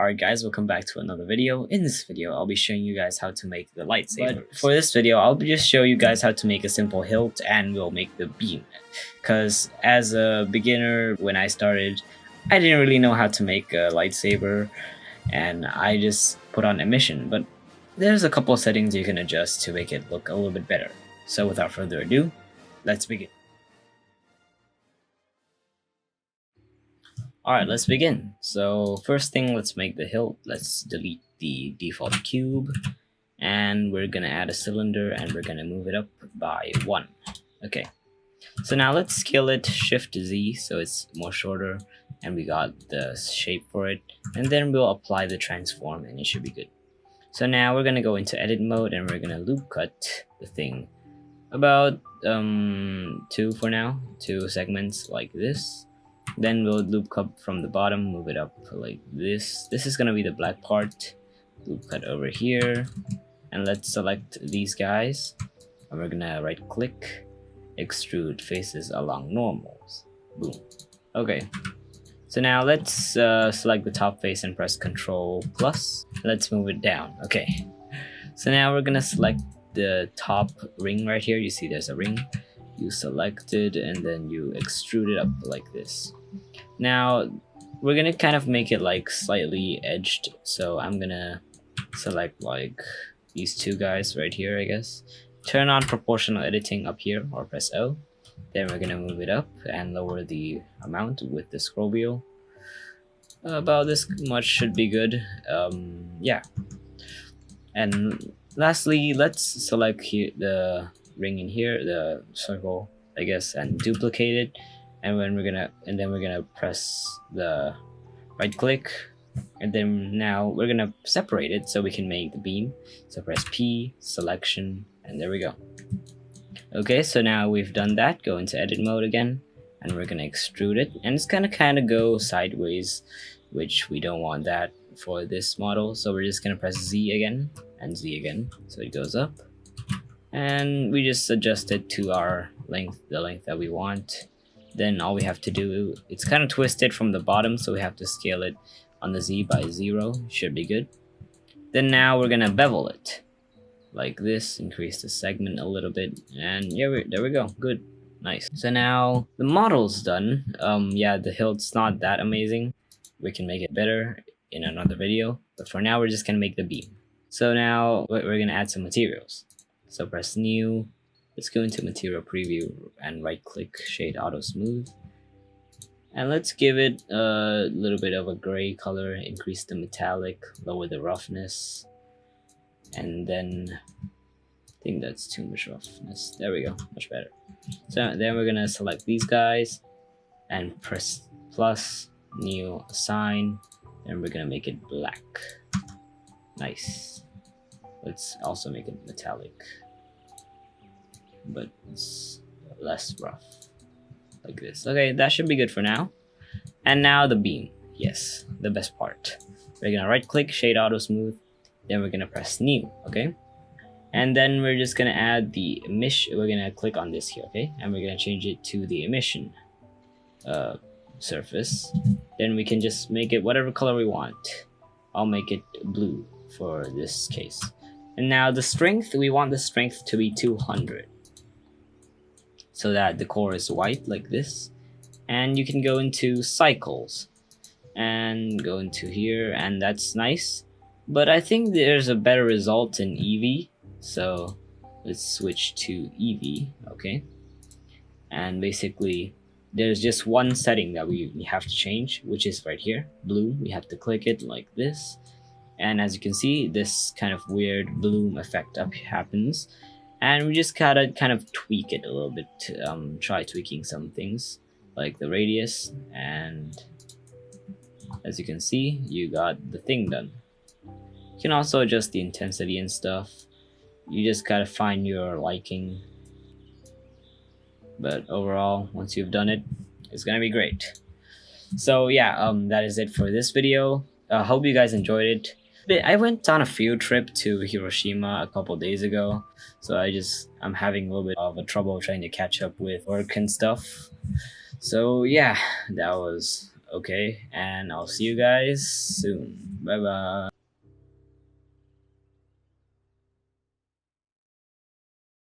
Alright guys, welcome back to another video. In this video, I'll be showing you guys how to make the lightsaber. But for this video, I'll just show you guys how to make a simple hilt and we'll make the beam. Because as a beginner, when I started, I didn't really know how to make a lightsaber and I just put on emission. But there's a couple of settings you can adjust to make it look a little bit better. So without further ado, let's begin. Alright, let's begin. So first thing, let's make the hilt. Let's delete the default cube and we're gonna add a cylinder and we're gonna move it up by 1. Okay, so now let's scale it Shift Z so it's more shorter and we got the shape for it, and then we'll apply the transform and it should be good. So now we're gonna go into edit mode and we're gonna loop cut the thing about 2 for now, 2 segments like this. Then we'll loop cut from the bottom, move it up like this. This is gonna be the black part. Loop cut over here, and let's select these guys. And we're gonna right click, extrude faces along normals. Boom. Okay. So now let's select the top face and press Ctrl+. Let's move it down. Okay. So now we're gonna select the top ring right here. You see there's a ring. You select it and then you extrude it up like this. Now we're gonna kind of make it like slightly edged, so I'm gonna select like these 2 guys right here, I guess. Turn on proportional editing up here or press O. Then we're gonna move it up and lower the amount with the scroll wheel. About this much should be good. Yeah. And lastly, let's select here the ring in here, the circle, I guess, and duplicate it. And then we're gonna press the right click, and then now we're gonna separate it so we can make the beam. So press P, selection, and there we go. Okay, so now we've done that. Go into edit mode again, and we're gonna extrude it, and it's gonna kind of go sideways, which we don't want that for this model. So we're just gonna press Z again and Z again, so it goes up, and we just adjust it to our length, the length that we want. Then all we have to do, it's kind of twisted from the bottom, so we have to scale it on the Z by 0. Should be good. Then now we're gonna bevel it like this, increase the segment a little bit, and yeah, there we go. Good, nice. So now the model's done. Yeah, the hilt's not that amazing. We can make it better in another video, but for now we're just gonna make the beam. So now we're gonna add some materials. So press new. Let's go into material preview and right click shade auto smooth, and let's give it a little bit of a gray color, increase the metallic, lower the roughness, and then I think that's too much roughness. There we go, much better. So then we're gonna select these guys and press plus, new, assign, and we're gonna make it black. Nice. Let's also make it metallic, but it's less rough like this. Okay, that should be good for now. And now the beam. Yes, the best part. We're gonna right click, shade auto smooth, then we're gonna press new. Okay, and then we're just gonna add the emission. We're gonna click on this here, okay, and we're gonna change it to the emission surface. Then we can just make it whatever color we want. I'll make it blue for this case. And now the strength, we want the strength to be 200, so that the core is white like this. And you can go into cycles and go into here, and that's nice, but I think there's a better result in EV, so let's switch to EV. Okay, and basically there's just one setting that we have to change, which is right here, blue. We have to click it like this, and as you can see, this kind of weird bloom effect up happens. And we just gotta kind of tweak it a little bit, try tweaking some things like the radius, and as you can see, you got the thing done. You can also adjust the intensity and stuff. You just gotta find your liking. But overall, once you've done it, it's gonna be great. So yeah, that is it for this video. Hope you guys enjoyed it. I went on a field trip to Hiroshima a couple days ago, so I'm having a little bit of a trouble trying to catch up with work and stuff. So yeah, that was Okay, and I'll see you guys soon. Bye bye.